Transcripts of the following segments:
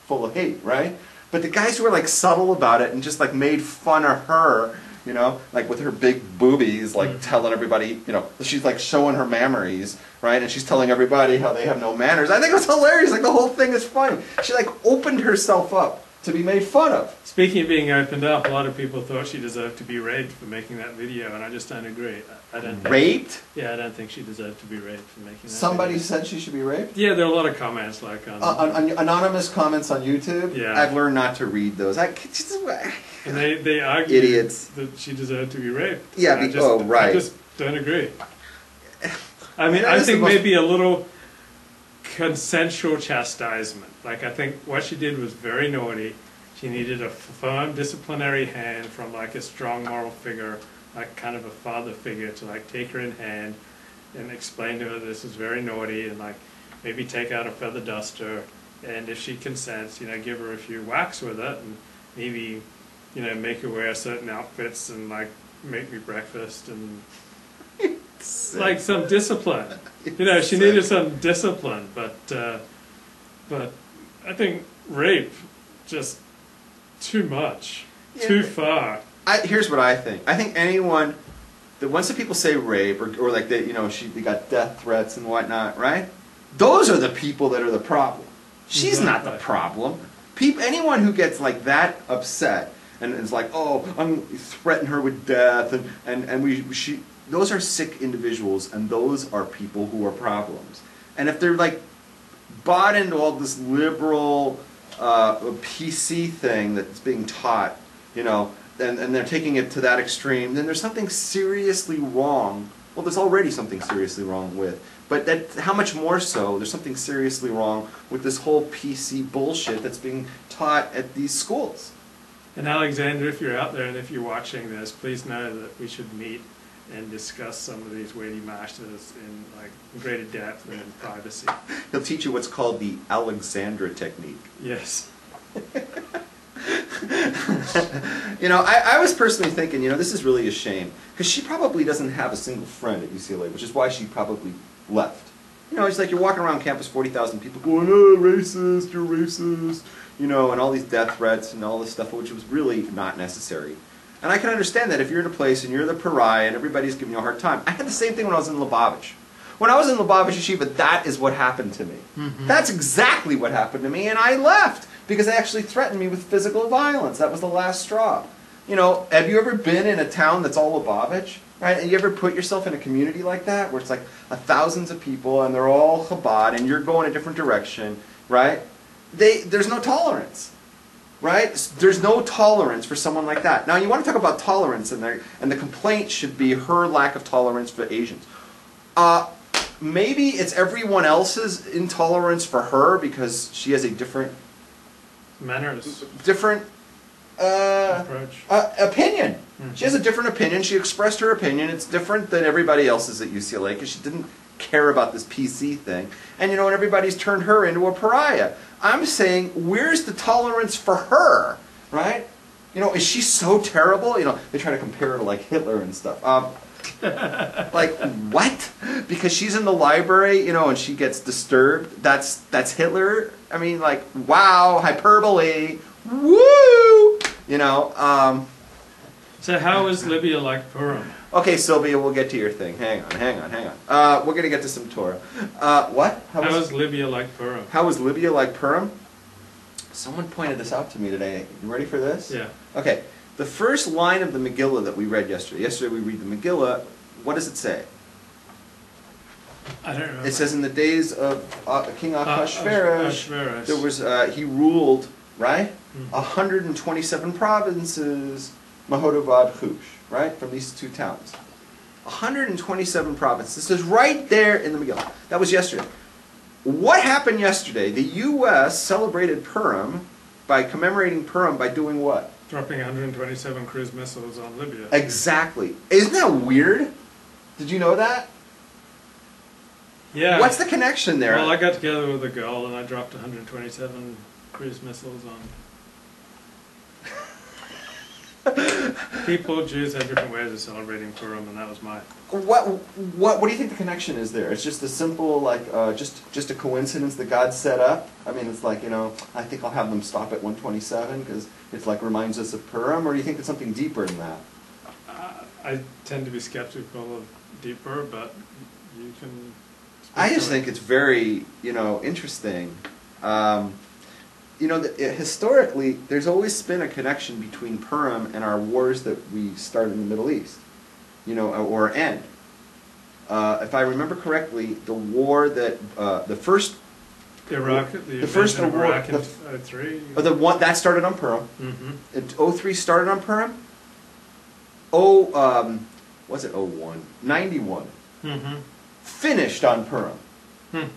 full of hate, right? But the guys who are like subtle about it and just like made fun of her, you know, like with her big boobies, like telling everybody, you know, she's like showing her mammaries, right? And she's telling everybody how they have no manners. I think it was hilarious. Like the whole thing is funny. She like opened herself up to be made fun of. Speaking of being opened up, a lot of people thought she deserved to be raped for making that video, and I just don't agree. I don't think, raped? Yeah, I don't think she deserved to be raped for making that Somebody video. said she should be raped? Yeah, there are a lot of comments like on anonymous comments on YouTube? Yeah. I've learned not to read those. And they argue idiots that she deserved to be raped. Yeah, right. I just don't agree. I mean, That I is think the most- maybe a little consensual chastisement. Like, I think what she did was very naughty. She needed a firm disciplinary hand from like a strong moral figure, like kind of a father figure, to like take her in hand and explain to her this is very naughty, and like maybe take out a feather duster, and if she consents, you know, give her a few whacks with it, and maybe, you know, make her wear certain outfits and like make me breakfast and like some discipline. You know, she needed some discipline, but I think rape just too much, too far. Here's what I think. I think anyone that once the people say rape or like they, you know, they got death threats and whatnot, right? Those are the people that are the problem. She's not the problem. Anyone who gets like that upset and is like, oh, I'm threaten her with death, and those are sick individuals, and those are people who are problems. And if they're like bought into all this liberal PC thing that's being taught, you know, and they're taking it to that extreme, then there's something seriously wrong. Well, there's already something seriously wrong with, but how much more so, there's something seriously wrong with this whole PC bullshit that's being taught at these schools. And Alexander, if you're out there and if you're watching this, please know that we should meet and discuss some of these weighty matters in like greater depth and in privacy. He'll teach you what's called the Alexandra technique. Yes. You know, I was personally thinking, you know, this is really a shame, because she probably doesn't have a single friend at UCLA, which is why she probably left. You know, it's like you're walking around campus, 40,000 people going, oh, racist, you're racist, you know, and all these death threats and all this stuff, which was really not necessary. And I can understand that if you're in a place and you're the pariah and everybody's giving you a hard time. I had the same thing when I was in Lubavitch. When I was in Lubavitch Yeshiva, that is what happened to me. That's exactly what happened to me, and I left because they actually threatened me with physical violence. That was the last straw. You know, have you ever been in a town that's all Lubavitch? Right? And you ever put yourself in a community like that where it's like thousands of people and they're all Chabad and you're going a different direction, right? There's no tolerance. Right? There's no tolerance for someone like that. Now, you want to talk about tolerance, and the complaint should be her lack of tolerance for Asians. Maybe it's everyone else's intolerance for her because she has a different Manners. Different approach. Opinion. She has a different opinion. She expressed her opinion. It's different than everybody else's at UCLA because she didn't care about this PC thing. And you know, and everybody's turned her into a pariah. I'm saying, where's the tolerance for her, right? You know, is she so terrible? You know, they try to compare her to like Hitler and stuff. Like what? Because she's in the library, you know, and she gets disturbed. That's Hitler. I mean, like, wow, hyperbole. Woo! You know. So how is Libya like Purim? Okay, Sylvia, we'll get to your thing. Hang on. We're going to get to some Torah. What? How is Libya like Purim? How was Libya like Purim? Someone pointed this out to me today. You ready for this? Yeah. Okay. The first line of the Megillah that we read yesterday. Yesterday we read the Megillah. What does it say? I don't remember. It says in the days of King Ahasuerus, there was he ruled, right? 127 provinces, Mahodovad Chush, right? From these two towns. 127 provinces. This is right there in the Megillah. That was yesterday. What happened yesterday? The U.S. celebrated Purim by commemorating Purim by doing what? Dropping 127 cruise missiles on Libya. Exactly. Isn't that weird? Did you know that? Yeah. What's the connection there? Well, I got together with a girl and I dropped 127 cruise missiles on. people, Jews had different ways of celebrating Purim, and that was mine. What do you think the connection is there? It's just a simple, like, just a coincidence that God set up? I mean, it's like, I think I'll have them stop at 127 because it's like reminds us of Purim, or do you think it's something deeper than that? I tend to be skeptical of deeper, but you can... I just think it's very, interesting. Historically, there's always been a connection between Purim and our wars that we started in the Middle East, or end. If I remember correctly, the war that the first Iraq, the first of Iraq in 03. The one that started on Purim. Mm-hmm. 03 started on Purim. Was it 01? 91. Mm-hmm. Finished on Purim. Hmm.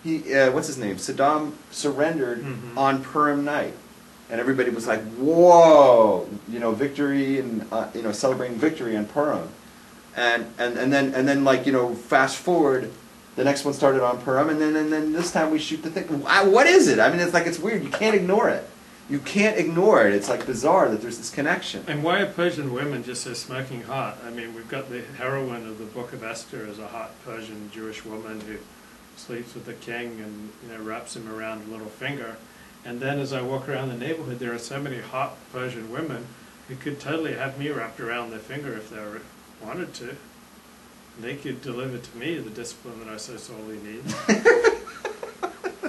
He, what's his name? Saddam surrendered on Purim night, and everybody was like, "Whoa!" Victory and celebrating victory on Purim, and then like fast forward, the next one started on Purim, and then this time we shoot the thing. What is it? I mean, it's weird. You can't ignore it. You can't ignore it. It's like bizarre that there's this connection. And why are Persian women just so smoking hot? I mean, we've got the heroine of the Book of Esther as a hot Persian Jewish woman who sleeps with the king and wraps him around a little finger. And then as I walk around the neighborhood, there are so many hot Persian women who could totally have me wrapped around their finger if they wanted to. They could deliver to me the discipline that I so sorely need.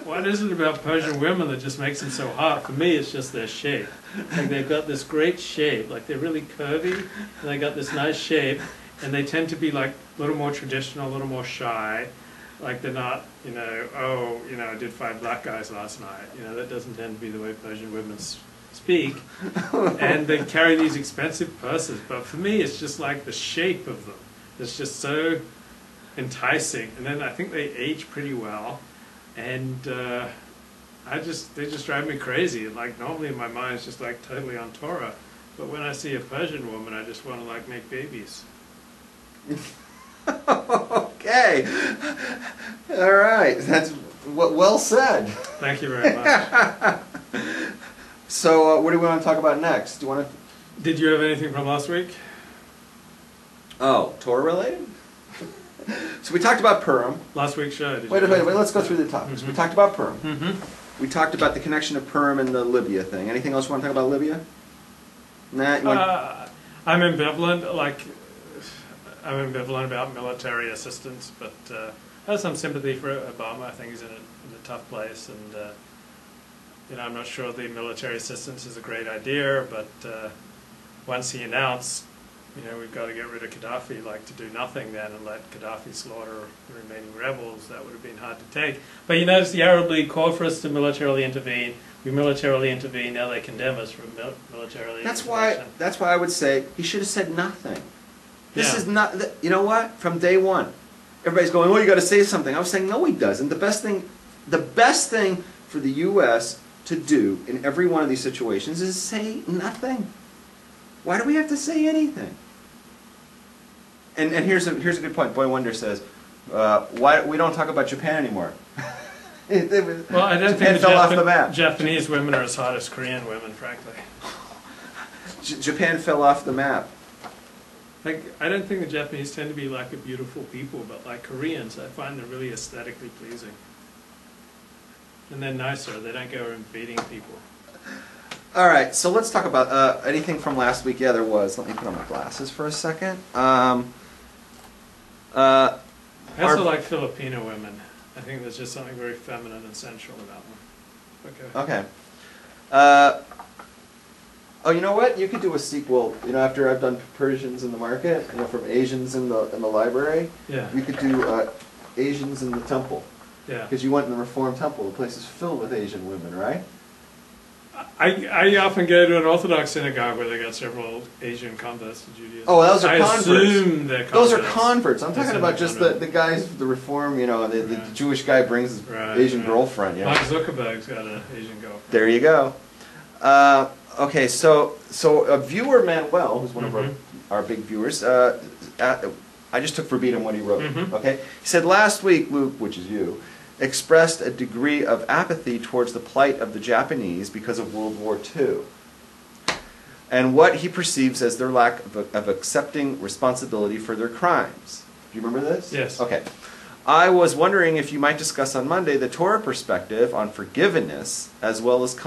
What is it about Persian women that just makes them so hot? For me, it's just their shape. Like they've got this great shape, like they're really curvy, and they got this nice shape, and they tend to be like a little more traditional, a little more shy. Like they're not, I did 5 black guys last night. That doesn't tend to be the way Persian women speak. And they carry these expensive purses. But for me, it's just like the shape of them. It's just so enticing. And then I think they age pretty well. And they just drive me crazy. Like normally in my mind it's just like totally on Torah, but when I see a Persian woman, I just want to like make babies. Okay, all right, that's well said. Thank you very much. So, what do we want to talk about next? Do you want to? Did you have anything from last week? Oh, Torah related. So we talked about Purim. Last week's show. Wait, let's go through the topics. We talked about Purim. Mm-hmm. We talked about the connection of Purim and the Libya thing. Anything else you want to talk about Libya? Nah. I'm ambivalent. I'm ambivalent about military assistance, but I have some sympathy for Obama. I think he's in a tough place, and I'm not sure the military assistance is a great idea. But once he announced, we've got to get rid of Gaddafi, to do nothing then and let Gaddafi slaughter the remaining rebels, that would have been hard to take. But you notice the Arab League called for us to militarily intervene. We militarily intervene. Now they condemn us for militarily intervention. That's why I would say he should have said nothing. This is not. You know what? From day one, everybody's going, "Oh, you got to say something." I was saying, no, he doesn't. The best thing for the U.S. to do in every one of these situations is say nothing. Why do we have to say anything? And here's a good point. Boy Wonder says, why we don't talk about Japan anymore. Well, I don't think fell off the map. Japanese women are as hot as Korean women, frankly. Japan fell off the map. I don't think the Japanese tend to be like a beautiful people, but like Koreans, I find they're really aesthetically pleasing. And they're nicer. They don't go around beating people. All right, so let's talk about anything from last week. Yeah, there was. Let me put on my glasses for a second. I also like Filipino women. I think there's just something very feminine and sensual about them. Okay. Oh, you know what? You could do a sequel. After I've done Persians in the market, from Asians in the library. Yeah. We could do Asians in the temple. Yeah. Because you went in the Reformed temple. The place is filled with Asian women, right? I often go to an Orthodox synagogue where they got several Asian converts to Judaism. Oh, those are converts. I assume they're converts. Those are converts. I'm talking about just the guys, the Reform, the Jewish guy brings his Asian girlfriend. Mark Zuckerberg's got an Asian girlfriend. There you go. Okay, so viewer Manuel, who's one of our big viewers, I just took verbatim what he wrote. Okay, he said last week Luke, which is you, expressed a degree of apathy towards the plight of the Japanese because of World War II. and what he perceives as their lack of accepting responsibility for their crimes. Do you remember this? Yes. Okay. I was wondering if you might discuss on Monday the Torah perspective on forgiveness as well as